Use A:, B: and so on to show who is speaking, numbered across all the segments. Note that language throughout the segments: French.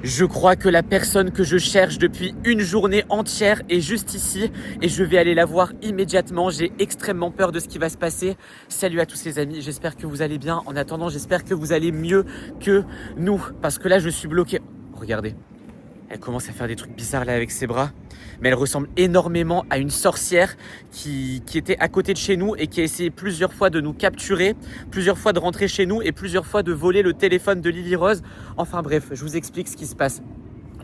A: Je crois que la personne que je cherche depuis une journée entière est juste ici et je vais aller la voir immédiatement. J'ai extrêmement peur de ce qui va se passer. Salut à tous les amis, j'espère que vous allez bien. En attendant, j'espère que vous allez mieux que nous parce que là, je suis bloqué. Regardez, elle commence à faire des trucs bizarres là avec ses bras. Mais elle ressemble énormément à une sorcière qui était à côté de chez nous et qui a essayé plusieurs fois de nous capturer, plusieurs fois de rentrer chez nous et plusieurs fois de voler le téléphone de Lily Rose. Enfin bref, je vous explique ce qui se passe.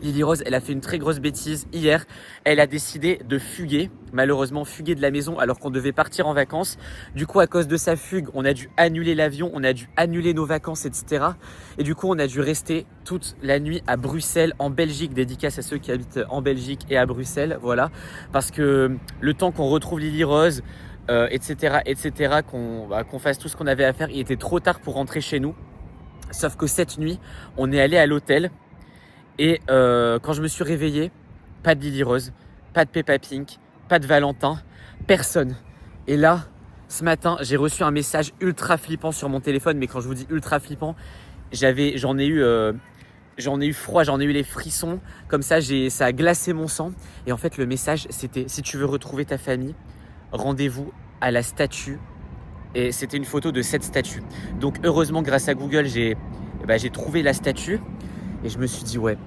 A: Lily Rose, elle a fait une très grosse bêtise hier. Elle a décidé de fuguer, malheureusement fuguer de la maison alors qu'on devait partir en vacances. Du coup, à cause de sa fugue, on a dû annuler l'avion, on a dû annuler nos vacances, etc. Et du coup, on a dû rester toute la nuit à Bruxelles, en Belgique. Dédicace à ceux qui habitent en Belgique et à Bruxelles, voilà. Parce que le temps qu'on retrouve Lily Rose, etc., qu'on fasse tout ce qu'on avait à faire, il était trop tard pour rentrer chez nous. Sauf que cette nuit, on est allé à l'hôtel. Et quand je me suis réveillé, pas de Lily Rose, pas de Peppa Pink, pas de Valentin, personne. Et là, ce matin, j'ai reçu un message ultra flippant sur mon téléphone. Mais quand je vous dis ultra flippant, j'en ai eu froid, j'en ai eu les frissons. Comme ça, ça a glacé mon sang. Et en fait, le message, c'était « Si tu veux retrouver ta famille, rendez-vous à la statue ». Et c'était une photo de cette statue. Donc heureusement, grâce à Google, j'ai trouvé la statue. Et je me suis dit, ouais,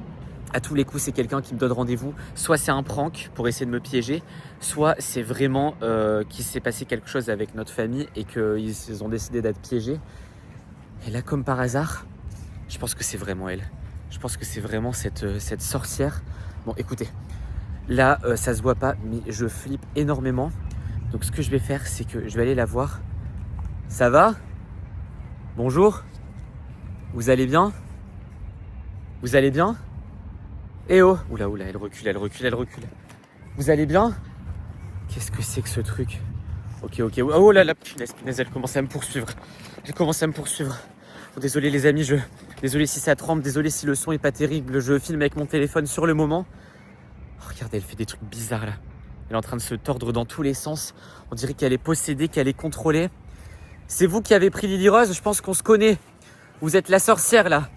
A: à tous les coups, c'est quelqu'un qui me donne rendez-vous. Soit c'est un prank pour essayer de me piéger, soit c'est vraiment qu'il s'est passé quelque chose avec notre famille et qu'ils ont décidé d'être piégés. Et là, comme par hasard, je pense que c'est vraiment elle. Je pense que c'est vraiment cette sorcière. Bon, écoutez, là, ça se voit pas, mais je flippe énormément. Donc, ce que je vais faire, c'est que je vais aller la voir. Ça va? Bonjour? Vous allez bien? Vous allez bien? Eh oh! Oula, elle recule. Vous allez bien? Qu'est-ce que c'est que ce truc? Ok. Oh là là, punaise, elle commence à me poursuivre. Oh, désolé les amis, désolé si ça tremble, désolé si le son est pas terrible. Je filme avec mon téléphone sur le moment. Oh, regardez, elle fait des trucs bizarres là. Elle est en train de se tordre dans tous les sens. On dirait qu'elle est possédée, qu'elle est contrôlée. C'est vous qui avez pris Lily Rose? Je pense qu'on se connaît. Vous êtes la sorcière là.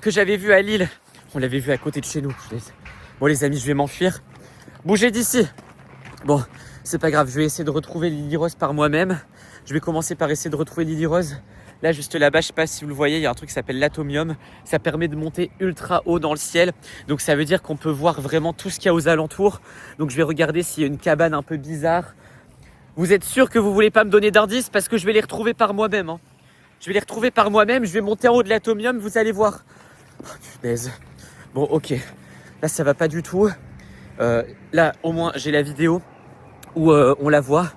A: Que j'avais vu à Lille. On l'avait vu à côté de chez nous. Bon les amis, je vais m'enfuir. Bougez d'ici. Bon, c'est pas grave, je vais essayer de retrouver Lily Rose par moi-même. Je vais commencer par essayer de retrouver Lily Rose. Là, juste là-bas, je sais pas si vous le voyez, il y a un truc qui s'appelle l'atomium. Ça permet de monter ultra haut dans le ciel. Donc ça veut dire qu'on peut voir vraiment tout ce qu'il y a aux alentours. Donc je vais regarder s'il y a une cabane un peu bizarre. Vous êtes sûr que vous voulez pas me donner d'indices? Parce que je vais les retrouver par moi-même. Hein. Je vais les retrouver par moi-même. Je vais monter en haut de l'atomium, vous allez voir. Oh, punaise. Bon, ok. Là, ça va pas du tout. Là, au moins, j'ai la vidéo où on la voit.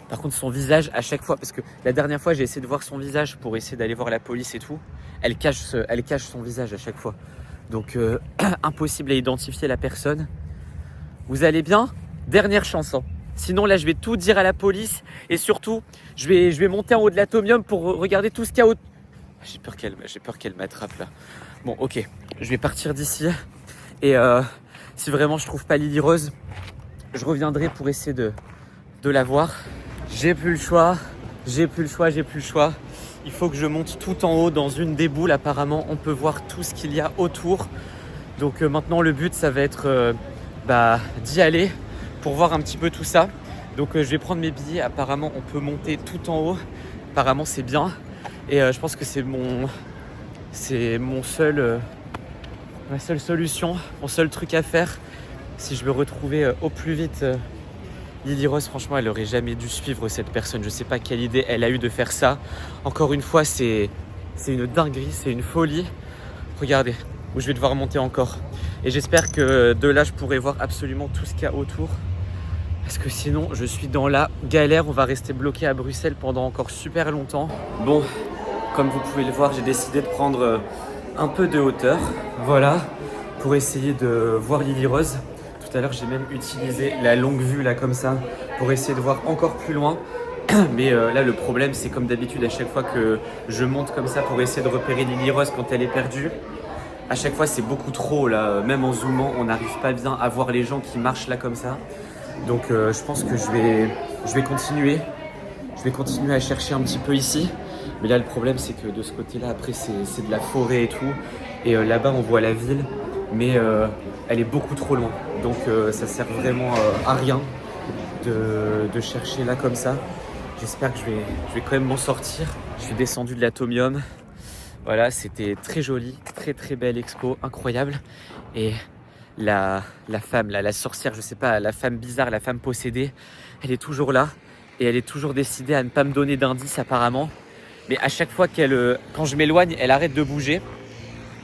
A: Par contre, son visage, à chaque fois, parce que la dernière fois, j'ai essayé de voir son visage pour essayer d'aller voir la police et tout. Elle cache son visage à chaque fois. Donc, impossible à identifier la personne. Vous allez bien? Dernière chanson. Sinon, là, je vais tout dire à la police. Et surtout, je vais monter en haut de l'atomium pour regarder tout ce qu'il y a autour. J'ai peur qu'elle m'attrape là. Bon, ok. Je vais partir d'ici. Et si vraiment je trouve pas Lily Rose, je reviendrai pour essayer de la voir. J'ai plus le choix. Il faut que je monte tout en haut dans une des boules. Apparemment, on peut voir tout ce qu'il y a autour. Donc maintenant, le but, ça va être d'y aller pour voir un petit peu tout ça. Donc je vais prendre mes billets. Apparemment, on peut monter tout en haut. Apparemment, c'est bien. Et je pense que c'est ma seule solution, mon seul truc à faire. Si je veux retrouver au plus vite Lily Rose, franchement, elle aurait jamais dû suivre cette personne. Je sais pas quelle idée elle a eu de faire ça. Encore une fois, c'est une dinguerie, c'est une folie. Regardez, où je vais devoir monter encore. Et j'espère que de là, je pourrai voir absolument tout ce qu'il y a autour. Parce que sinon, je suis dans la galère. On va rester bloqué à Bruxelles pendant encore super longtemps. Bon, comme vous pouvez le voir, j'ai décidé de prendre un peu de hauteur. Voilà, pour essayer de voir Lily Rose. Tout à l'heure, j'ai même utilisé la longue vue là comme ça pour essayer de voir encore plus loin. Mais là, le problème, c'est comme d'habitude, à chaque fois que je monte comme ça pour essayer de repérer Lily Rose quand elle est perdue, à chaque fois, c'est beaucoup trop là. Même en zoomant, on n'arrive pas bien à voir les gens qui marchent là comme ça. Donc, je pense que je vais continuer. Je vais continuer à chercher un petit peu ici. Mais là, le problème, c'est que de ce côté-là, après, c'est de la forêt et tout. Et là-bas, on voit la ville. mais elle est beaucoup trop loin. Donc ça sert vraiment à rien de chercher là comme ça. J'espère que je vais quand même m'en sortir. Je suis descendu de l'Atomium. Voilà, c'était très joli, très très belle expo, incroyable. Et la femme, la sorcière, je sais pas, la femme bizarre, la femme possédée, elle est toujours là. Et elle est toujours décidée à ne pas me donner d'indices apparemment. Mais à chaque fois quand je m'éloigne, elle arrête de bouger.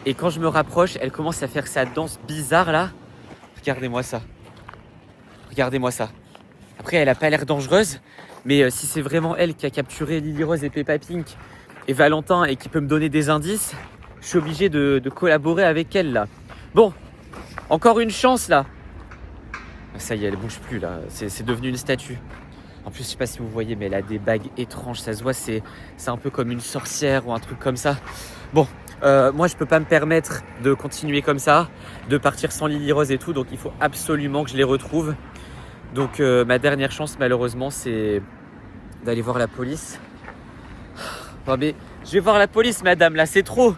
A: Et quand je me rapproche, elle commence à faire sa danse bizarre là. Regardez-moi ça. Regardez-moi ça. Après, elle a pas l'air dangereuse. Mais si c'est vraiment elle qui a capturé Lily Rose et Peppa Pink et Valentin et qui peut me donner des indices, je suis obligé de collaborer avec elle là. Bon, encore une chance là. Ça y est, elle bouge plus là. C'est devenu une statue. En plus, je sais pas si vous voyez, mais elle a des bagues étranges. Ça se voit, c'est un peu comme une sorcière ou un truc comme ça. Bon, moi, je peux pas me permettre de continuer comme ça, de partir sans Lily Rose et tout. Donc, il faut absolument que je les retrouve. Donc, ma dernière chance, malheureusement, c'est d'aller voir la police. Oh, mais je vais voir la police, madame, là, c'est trop.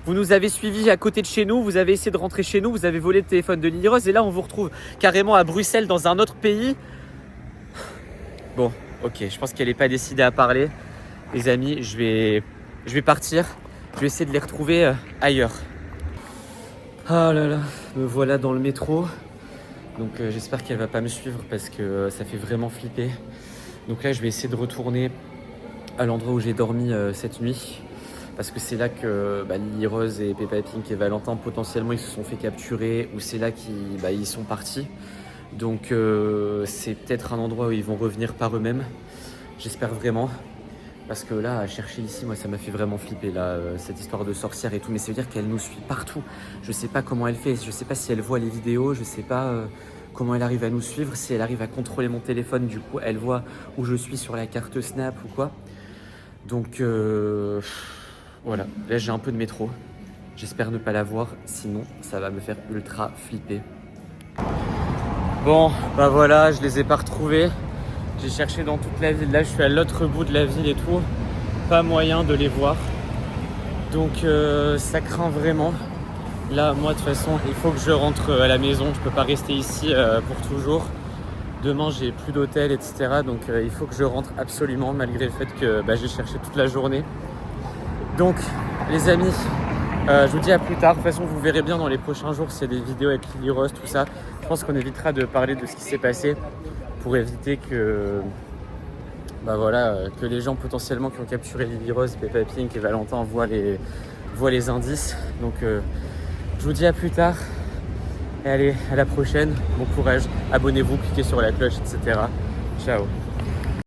A: Vous nous avez suivis à côté de chez nous, vous avez essayé de rentrer chez nous, vous avez volé le téléphone de Lily Rose et là, on vous retrouve carrément à Bruxelles, dans un autre pays. Bon, ok, je pense qu'elle n'est pas décidée à parler. Les amis, je vais partir. Je vais essayer de les retrouver ailleurs. Ah là là, me voilà dans le métro. Donc j'espère qu'elle va pas me suivre parce que ça fait vraiment flipper. Donc là, je vais essayer de retourner à l'endroit où j'ai dormi cette nuit. Parce que c'est là que Lily Rose et Peppa Pink et Valentin, potentiellement, ils se sont fait capturer. Ou c'est là qu'ils sont partis. Donc c'est peut-être un endroit où ils vont revenir par eux-mêmes. J'espère vraiment. Parce que là, à chercher ici, moi ça m'a fait vraiment flipper là, cette histoire de sorcière et tout. Mais ça veut dire qu'elle nous suit partout. Je sais pas comment elle fait, je sais pas si elle voit les vidéos, je sais pas comment elle arrive à nous suivre. Si elle arrive à contrôler mon téléphone, du coup elle voit où je suis sur la carte Snap ou quoi. Donc voilà, là j'ai un peu de métro. J'espère ne pas la voir, sinon ça va me faire ultra flipper. Bon, bah voilà, je les ai pas retrouvés. J'ai cherché dans toute la ville. Là, je suis à l'autre bout de la ville et tout. Pas moyen de les voir. Donc, ça craint vraiment. Là, moi, de toute façon, il faut que je rentre à la maison. Je peux pas rester ici pour toujours. Demain, j'ai plus d'hôtel, etc. Donc, il faut que je rentre absolument, malgré le fait que j'ai cherché toute la journée. Donc, les amis, je vous dis à plus tard. De toute façon, vous verrez bien dans les prochains jours s'il y a des vidéos avec Lily Rose, tout ça. Je pense qu'on évitera de parler de ce qui s'est passé pour éviter que, que les gens potentiellement qui ont capturé Lily Rose, Peppa Pink et Valentin voient les indices. Donc, je vous dis à plus tard. Et allez, à la prochaine. Bon courage. Abonnez-vous, cliquez sur la cloche, etc. Ciao.